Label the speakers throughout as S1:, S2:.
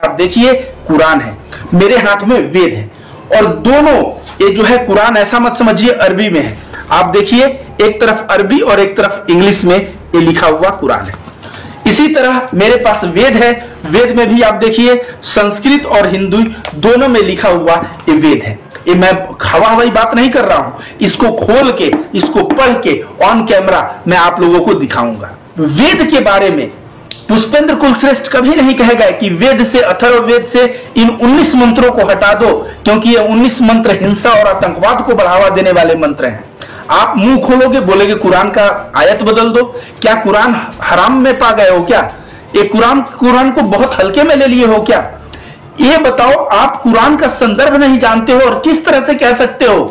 S1: आप देखिए कुरान है, मेरे हाथ में वेद है, और दोनों ये जो है कुरान ऐसा मत समझिए अरबी में है। आप देखिए एक तरफ अरबी और एक तरफ इंग्लिश में ये लिखा हुआ कुरान है। इसी तरह मेरे पास वेद है, वेद में भी आप देखिए संस्कृत और हिंदी दोनों में लिखा हुआ ये वेद है। ये मैं हवा हवाई बात नहीं कर रहा हूं, इसको खोल के इसको पढ़ के ऑन कैमरा मैं आप लोगों को दिखाऊंगा। वेद के बारे में पुष्पेंद्र कुलश्रेष्ठ कभी नहीं कहेगा कि वेद से अथर्ववेद से इन 19 मंत्रों को हटा दो, क्योंकि ये 19 मंत्र हिंसा और आतंकवाद को बढ़ावा देने वाले मंत्र हैं। आप मुंह खोलोगे बोलेगे कुरान का आयत बदल दो। क्या कुरान हराम में पा गए हो क्या? ये कुरान को बहुत हल्के में ले लिए हो क्या? ये बताओ, आप कुरान का संदर्भ नहीं जानते हो और किस तरह से कह सकते हो?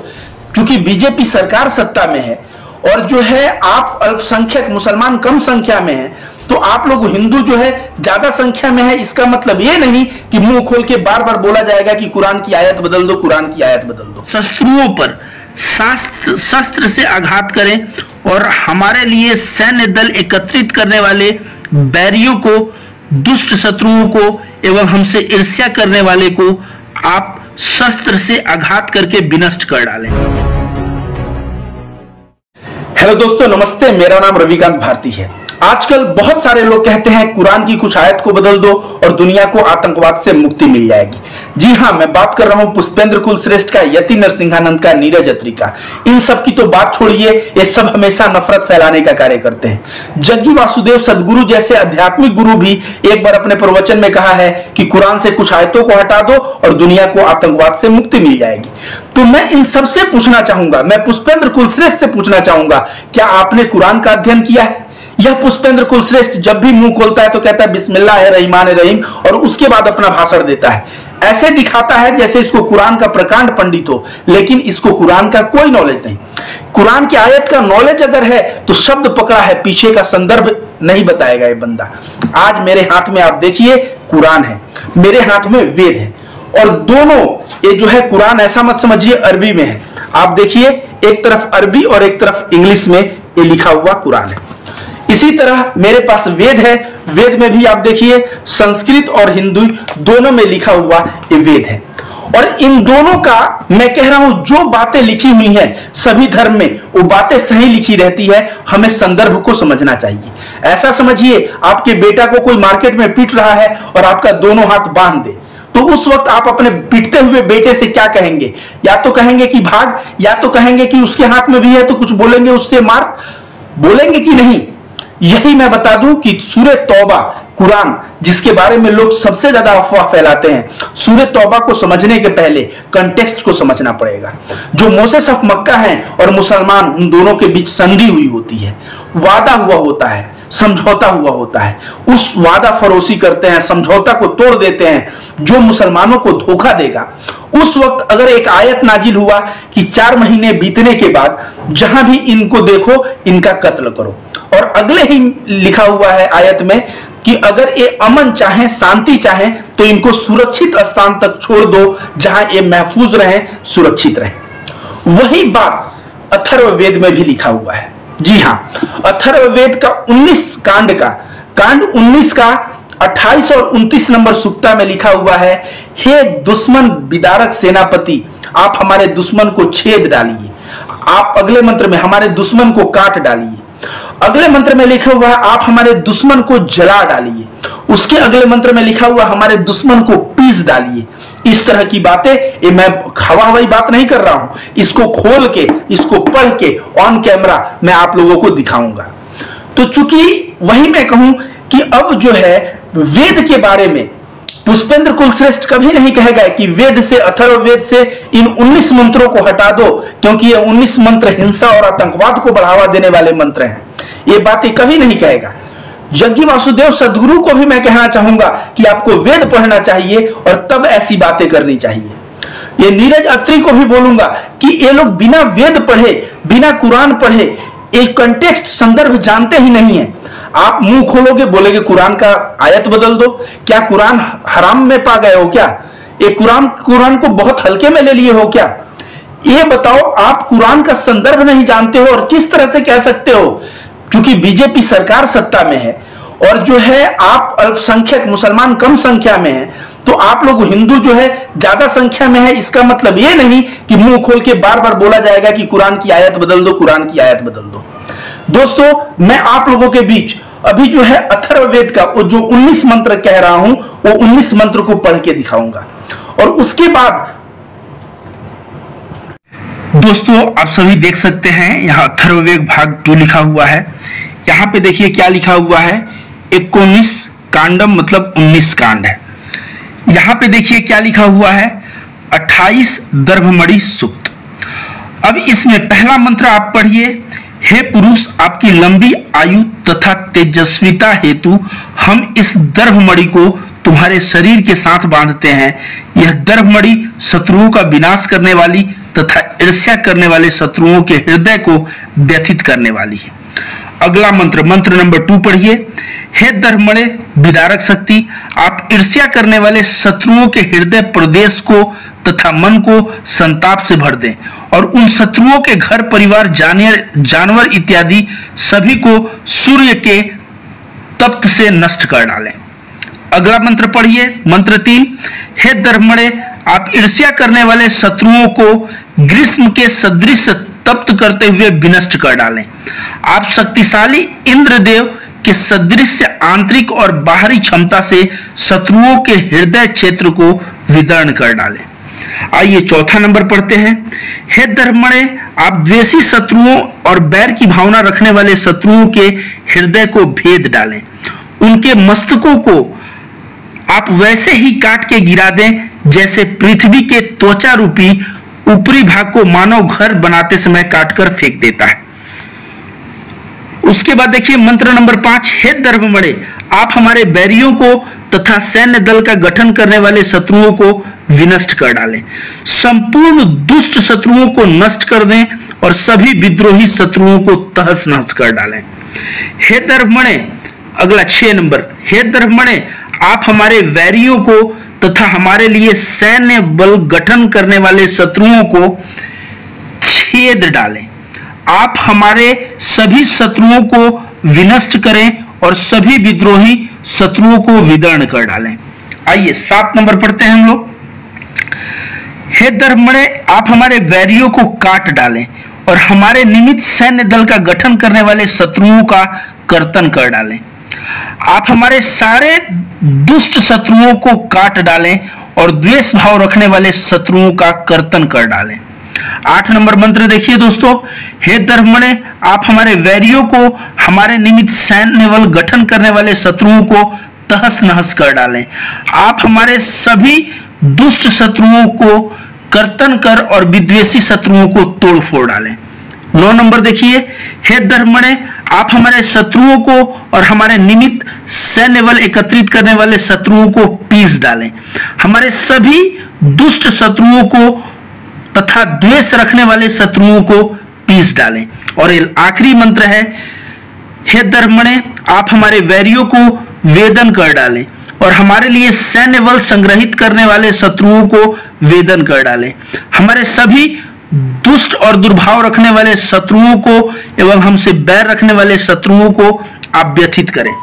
S1: क्योंकि बीजेपी सरकार सत्ता में है और जो है आप अल्पसंख्यक मुसलमान कम संख्या में है, तो आप लोग हिंदू जो है ज्यादा संख्या में है। इसका मतलब ये नहीं कि मुंह खोल के बार बार बोला जाएगा कि कुरान की आयत बदल दो, कुरान की आयत बदल दो। शस्त्रुओं पर शस्त्र से आघात करें और हमारे लिए सैन्य दल एकत्रित करने वाले बैरियों को, दुष्ट शत्रुओं को एवं हमसे ईर्ष्या करने वाले को आप शस्त्र से आघात करके विनष्ट कर डालें। हेलो दोस्तों, नमस्ते। मेरा नाम रविकांत भारती है। आजकल बहुत सारे लोग कहते हैं कुरान की कुछ आयत को बदल दो और दुनिया को आतंकवाद से मुक्ति मिल जाएगी। जी हां, मैं बात कर रहा हूं पुष्पेंद्र कुलश्रेष्ठ का, यति नरसिंहानंद का, नीरज अत्री का। इन सब की तो बात छोड़िए, ये सब हमेशा नफरत फैलाने का कार्य करते हैं। जग्गी वासुदेव सदगुरु जैसे आध्यात्मिक गुरु भी एक बार अपने प्रवचन में कहा है कि कुरान से कुछ आयतों को हटा दो और दुनिया को आतंकवाद से मुक्ति मिल जाएगी। तो मैं इन सबसे पूछना चाहूंगा, मैं पुष्पेंद्र कुलश्रेष्ठ से पूछना चाहूंगा, क्या आपने कुरान का अध्ययन किया है? यह पुष्पेंद्र कुलश्रेष्ठ जब भी मुंह खोलता है तो कहता है बिस्मिल्लाहिर्रहमानिर्रहीम और उसके बाद अपना भाषण देता है। ऐसे दिखाता है जैसे इसको कुरान का प्रकांड पंडित हो, लेकिन इसको कुरान का कोई नॉलेज नहीं। कुरान की आयत का नॉलेज अगर है तो शब्द पकड़ा है, पीछे का संदर्भ नहीं बताएगा ये बंदा। आज मेरे हाथ में आप देखिए कुरान है, मेरे हाथ में वेद है, और दोनों ये जो है कुरान ऐसा मत समझिए अरबी में है। आप देखिए एक तरफ अरबी और एक तरफ इंग्लिश में ये लिखा हुआ कुरान है। इसी तरह मेरे पास वेद है, वेद में भी आप देखिए संस्कृत और हिंदी दोनों में लिखा हुआ ये वेद है। और इन दोनों का मैं कह रहा हूं जो बातें लिखी हुई हैं सभी धर्म में वो बातें सही लिखी रहती है, हमें संदर्भ को समझना चाहिए। ऐसा समझिए आपके बेटा को कोई मार्केट में पीट रहा है और आपका दोनों हाथ बांध दे, तो उस वक्त आप अपने पिटते हुए बेटे से क्या कहेंगे? या तो कहेंगे कि भाग, या तो कहेंगे कि उसके हाथ में भी है तो कुछ बोलेंगे उससे मार, बोलेंगे कि नहीं? यही मैं बता दूं कि सूरह तौबा कुरान जिसके बारे में लोग सबसे ज्यादा अफवाह फैलाते हैं, सूरह तौबा को समझने के पहले कंटेक्स्ट को समझना पड़ेगा। जो मोसेस ऑफ मक्का है और मुसलमान, उन दोनों के बीच संधि हुई होती है, वादा हुआ होता है, समझौता हुआ होता है। उस वादा फरोशी करते हैं, समझौता को तोड़ देते हैं। जो मुसलमानों को धोखा देगा, उस वक्त अगर एक आयत नाजिल हुआ कि 4 महीने बीतने के बाद जहां भी इनको देखो इनका कत्ल करो, और अगले ही लिखा हुआ है आयत में कि अगर ये अमन चाहे, शांति चाहे तो इनको सुरक्षित स्थान तक छोड़ दो जहां ये महफूज रहे, सुरक्षित रहे। वही बात अथर्ववेद में भी लिखा हुआ है। जी हां, अथर्ववेद का 19 कांड 19 का 28 और 29 नंबर सुक्ता में लिखा हुआ है, हे दुश्मन विदारक सेनापति, आप हमारे दुश्मन को छेद डालिए। आप अगले मंत्र में हमारे दुश्मन को काट डालिए। अगले मंत्र में लिखा हुआ है आप हमारे दुश्मन को जला डालिए। उसके अगले मंत्र में लिखा हुआ हमारे दुश्मन को पीस डालिए। इस तरह की बातें, ये मैं हवा हवाई बात नहीं कर रहा हूं, इसको खोल के इसको पढ़ के ऑन कैमरा मैं आप लोगों को दिखाऊंगा। तो चूंकि वही मैं कहूं कि अब जो है वेद के बारे में पुष्पेंद्र कुलश्रेष्ठ कभी नहीं कहेगा कि वेद से अथर्ववेद से इन 19 मंत्रों को हटा दो, क्योंकि ये 19 मंत्र हिंसा और आतंकवाद को बढ़ावा देने वाले मंत्र हैं। ये बातें कभी नहीं कहेगा। जग्गी वासुदेव सदगुरु को भी मैं कहना चाहूंगा कि आपको वेद पढ़ना चाहिए और तब ऐसी बातें करनी चाहिए। ये नीरज अत्री को भी बोलूंगा कि ये लोग बिना वेद पढ़े, बिना कुरान पढ़े, एक कंटेक्स्ट संदर्भ जानते ही नहीं है। आप मुंह खोलोगे बोलेगे कुरान का आयत बदल दो। क्या कुरान हराम में पा गए हो क्या? ये कुरान को बहुत हल्के में ले लिए हो क्या? ये बताओ, आप कुरान का संदर्भ नहीं जानते हो और किस तरह से कह सकते हो? क्योंकि बीजेपी सरकार सत्ता में है और जो है आप अल्पसंख्यक मुसलमान कम संख्या में है, तो आप लोग हिंदू जो है ज्यादा संख्या में है, इसका मतलब ये नहीं कि मुंह खोल के बार बार बोला जाएगा कि कुरान की आयत बदल दो, कुरान की आयत बदल दो। दोस्तों मैं आप लोगों के बीच अभी जो है अथर्ववेद का वो जो 19 मंत्र कह रहा हूं, वो 19 मंत्र को पढ़ के दिखाऊंगा। और उसके बाद दोस्तों आप सभी देख सकते हैं यहां अथर्ववेद भाग 2 लिखा हुआ है। यहां पे देखिए क्या लिखा हुआ है, 19 कांडम मतलब 19 कांड है। यहां पे देखिए क्या लिखा हुआ है, 28 दर्भमणि सूक्त। अब इसमें पहला मंत्र आप पढ़िए, हे पुरुष आपकी लंबी आयु तथा तेजस्विता हेतु हम इस दर्भमणि को तुम्हारे शरीर के साथ बांधते हैं। यह दर्भमणि शत्रुओं का विनाश करने वाली तथा ईर्ष्या करने वाले शत्रुओं के हृदय को व्यथित करने वाली है। अगला मंत्र, मंत्र नंबर 2 पढ़िए, हे दर्भमणि विदारक शक्ति आप ईर्ष्या करने वाले शत्रुओं के हृदय प्रदेश को तथा मन को संताप से भर दें और उन शत्रुओं के घर परिवार जानवर इत्यादि सभी को सूर्य के तप्त से नष्ट कर डालें। अगला मंत्र पढ़िए, मंत्र 3, हे दर्भमणि आप ईर्ष्या करने वाले शत्रुओं को ग्रीष्म के सदृश तप्त करते हुए विनष्ट कर डालें। आप शक्तिशाली इंद्रदेव के सदृश आंतरिक और बाहरी क्षमता से शत्रुओं के हृदय क्षेत्र को विदर्ण कर डालें। आइए चौथा नंबर पढ़ते हैं, हे दर्भमणि आप द्वेषी शत्रुओं और बैर की भावना रखने वाले शत्रुओं के हृदय को भेद डालें। उनके मस्तकों को आप वैसे ही काट के गिरा दें जैसे पृथ्वी के त्वचा रूपी ऊपरी भाग को मानव घर बनाते समय काटकर फेंक देता है। उसके बाद देखिए मंत्र नंबर 5, हे दर्भमणि आप हमारे बैरियों को तथा सैन्य दल का गठन करने वाले शत्रुओं को विनष्ट कर डालें। संपूर्ण दुष्ट शत्रुओं को नष्ट कर दें और सभी विद्रोही शत्रुओं को तहस नहस कर डालें। हे दर्भमणि, अगला 6 नंबर, हे दर्भमणि आप हमारे वैरियों को तथा हमारे लिए सैन्य बल गठन करने वाले शत्रुओं को छेद डालें। आप हमारे सभी शत्रुओं को विनष्ट करें और सभी विद्रोही शत्रुओं को विदर्ण कर डालें। आइए 7 नंबर पढ़ते हैं हम लोग, हे दर्भमणि आप हमारे वैरियों को काट डालें और हमारे निमित्त सैन्य दल का गठन करने वाले शत्रुओं का कर्तन कर डालें। आप हमारे सारे दुष्ट शत्रुओं को काट डालें और द्वेष भाव रखने वाले शत्रुओं का कर्तन कर डालें। 8 नंबर मंत्र देखिए दोस्तों, हे दर्भमणि आप हमारे वैरियों को हमारे निमित्त सैन्य बल गठन करने वाले शत्रुओं को तहस नहस कर डालें। आप हमारे सभी दुष्ट शत्रुओं को कर्तन कर और विद्वेषी शत्रुओं को तोड़ फोड़ डालें। 9 नंबर देखिए, हे दर्भमणि आप हमारे शत्रुओं को और हमारे निमित्त सैन्य बल एकत्रित करने वाले शत्रुओं को पीस डालें। हमारे सभी दुष्ट शत्रुओं को तथा द्वेष रखने वाले शत्रुओं को पीस डालें। और आखिरी मंत्र है, हे दर्भमणि आप हमारे वैरियों को वेदन कर डालें और हमारे लिए सैन्य बल संग्रहित करने वाले शत्रुओं को वेदन कर डालें। हमारे सभी दुष्ट और दुर्भाव रखने वाले शत्रुओं को एवं हमसे बैर रखने वाले शत्रुओं को आप व्यथित करें।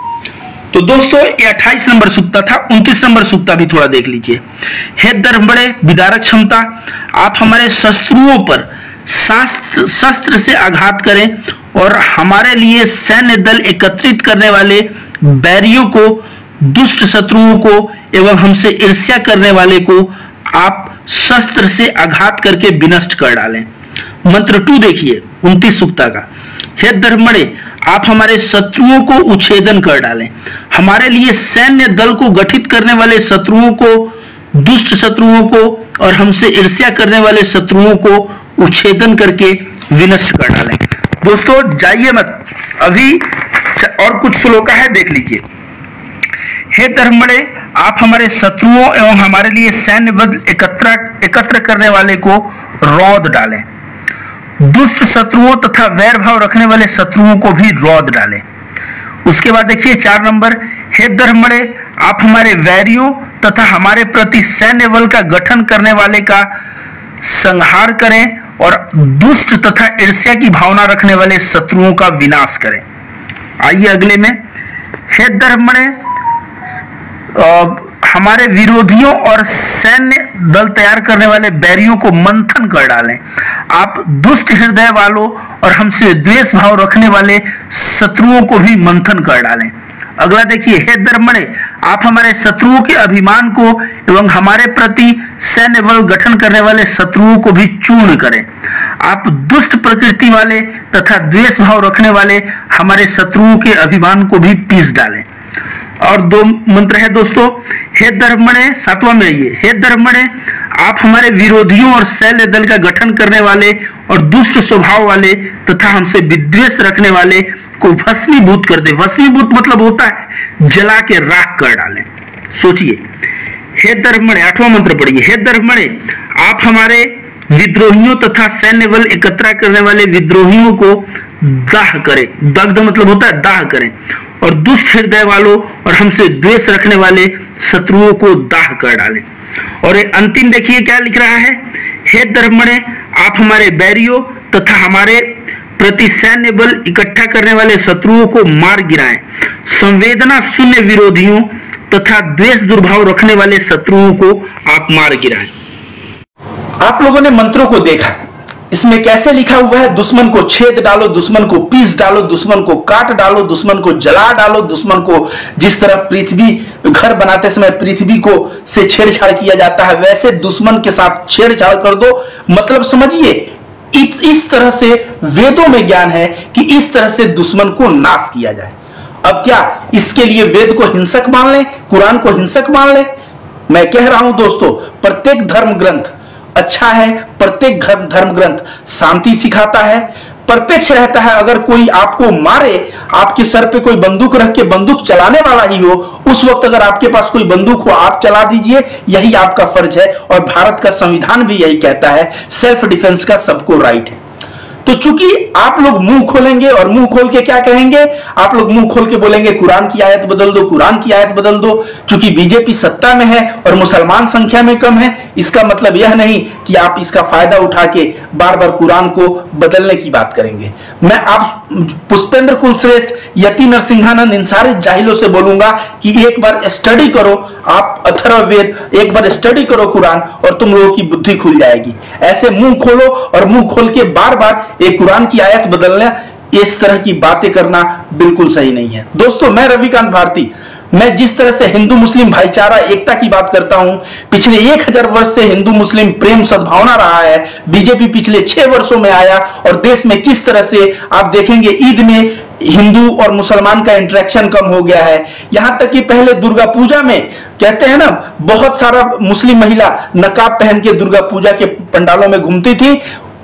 S1: तो दोस्तों ये 28 नंबर सूक्ता था। 29 नंबर सूक्ता भी थोड़ा देख लीजिए, हे दर्भमणि विदारक क्षमता आप हमारे शत्रुओं पर शस्त्र से आघात करें और हमारे लिए सैन्य दल एकत्रित करने वाले बैरियों को, दुष्ट शत्रुओं को एवं हमसे ईर्ष्या करने वाले को आप शस्त्र से आघात करके विनष्ट कर डालें। मंत्र 2 देखिए 29 सूक्ता का, हे दर्भमणि आप हमारे शत्रुओं को उच्छेदन कर डालें। हमारे लिए सैन्य दल को गठित करने वाले शत्रुओं को, दुष्ट शत्रुओं को और हमसे ईर्ष्या करने वाले शत्रुओं को उच्छेदन करके विनष्ट कर डालें। दोस्तों जाइए मत, अभी और कुछ श्लोका है देख लीजिए। हे दर्भमणि आप हमारे शत्रुओं एवं हमारे लिए सैन्य बल एकत्र करने वाले को रौद डालें। दुष्ट शत्रुओं तथा वैर भाव रखने वाले शत्रुओं को भी रौद डालें। उसके बाद देखिए 4 नंबर, हे दर्भमणि आप हमारे वैरियों तथा हमारे प्रति सैन्य बल का गठन करने वाले का संहार करें और दुष्ट तथा ईर्ष्या की भावना रखने वाले शत्रुओं का विनाश करें। आइए अगले में, हे दर्भमणि हमारे विरोधियों और सैन्य दल तैयार करने वाले बैरियों को मंथन कर डालें। आप दुष्ट हृदय वालों और हमसे द्वेष भाव रखने वाले शत्रुओं को भी मंथन कर डालें। अगला देखिए, हे धर्मणे, आप हमारे शत्रुओं के अभिमान को एवं हमारे प्रति सैन्य बल गठन करने वाले शत्रुओं को भी चूर्ण करें। आप दुष्ट प्रकृति वाले तथा द्वेष भाव रखने वाले हमारे शत्रुओं के अभिमान को भी पीस डालें। और दो मंत्र है दोस्तों, हे धर्मणे, सातवां में ये, हे धर्मणे, आप हमारे विरोधियों और सैन्य दल का गठन करने वाले और दुष्ट स्वभाव वाले तथा हमसे विद्वेष रखने वाले को भस्मीभूत कर दे। भस्मीभूत मतलब होता है जला के राख कर डालें। सोचिए, हे धर्मणे, आठवां मंत्र पढ़िए, हे धर्मणे, आप हमारे विद्रोहियों तथा सैन्य बल एकत्र करने वाले विद्रोहियों को दाह करें। दग्ध मतलब होता है दाह करें। और दुष्ट हृदय वालों और हमसे द्वेष रखने वाले शत्रुओं को दाह कर डालें। और ये अंतिम देखिए क्या लिख रहा है, हे धर्मणे, आप हमारे बैरियों तथा हमारे प्रति सैन्य बल इकट्ठा करने वाले शत्रुओं को मार गिराएं। संवेदना शून्य विरोधियों तथा द्वेष दुर्भाव रखने वाले शत्रुओं को आप मार गिराएं। आप लोगों ने मंत्रों को देखा, इसमें कैसे लिखा हुआ है, दुश्मन को छेद डालो, दुश्मन को पीस डालो, दुश्मन को काट डालो, दुश्मन को जला डालो, दुश्मन को जिस तरह पृथ्वी घर बनाते समय पृथ्वी को से छेड़छाड़ किया जाता है वैसे दुश्मन के साथ छेड़छाड़ कर दो। मतलब समझिए, इस तरह से वेदों में ज्ञान है कि इस तरह से दुश्मन को नाश किया जाए। अब क्या इसके लिए वेद को हिंसक मान लें, कुरान को हिंसक मान लें? मैं कह रहा हूं दोस्तों, प्रत्येक धर्म ग्रंथ अच्छा है, प्रत्येक धर्म ग्रंथ शांति सिखाता है, प्रत्यक्ष रहता है। अगर कोई आपको मारे, आपके सर पे कोई बंदूक रख के बंदूक चलाने वाला ही हो, उस वक्त अगर आपके पास कोई बंदूक हो आप चला दीजिए, यही आपका फर्ज है। और भारत का संविधान भी यही कहता है, सेल्फ डिफेंस का सबको राइट है। तो चूंकि आप लोग मुंह खोलेंगे और मुंह खोल के क्या कहेंगे, आप लोग मुंह खोल के बोलेंगे कुरान की आयत बदल दो, कुरान की आयत बदल दो। चूंकि बीजेपी सत्ता में है और मुसलमान संख्या में कम है, इसका मतलब यह नहीं कि आप इसका फायदा उठा के बार बार कुरान को बदलने की बात करेंगे। मैं आप पुष्पेंद्र कुलश्रेष्ठ, यति नरसिंहानंद, इन सारे जाहिलों से बोलूंगा कि एक बार स्टडी करो, आप अथर्ववेद एक बार स्टडी करो कुरान, और तुम लोगों की बुद्धि खुल जाएगी। ऐसे मुंह खोलो और मुंह खोल के बार बार एक कुरान की आयत बदलना, इस तरह की बातें करना बिल्कुल सही नहीं है। दोस्तों, मैं रविकांत भारती, मैं जिस तरह से हिंदू मुस्लिम भाईचारा एकता की बात करता हूं, पिछले 1000 वर्ष से हिंदू मुस्लिम प्रेम सद्भावना रहा है। बीजेपी पिछले 6 वर्षों में आया और देश में किस तरह से आप देखेंगे ईद में हिंदू और मुसलमान का इंटरेक्शन कम हो गया है। यहां तक कि पहले दुर्गा पूजा में कहते हैं ना, बहुत सारा मुस्लिम महिला नकाब पहन के दुर्गा पूजा के पंडालों में घूमती थी।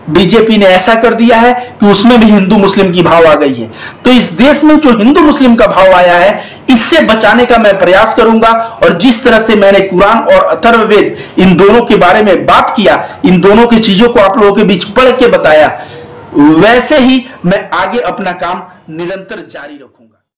S1: बीजेपी ने ऐसा कर दिया है कि उसमें भी हिंदू मुस्लिम की भाव आ गई है। तो इस देश में जो हिंदू मुस्लिम का भाव आया है, इससे बचाने का मैं प्रयास करूंगा। और जिस तरह से मैंने कुरान और अथर्ववेद इन दोनों के बारे में बात किया, इन दोनों की चीजों को आप लोगों के बीच पढ़ के बताया, वैसे ही मैं आगे अपना काम निरंतर जारी रखूंगा।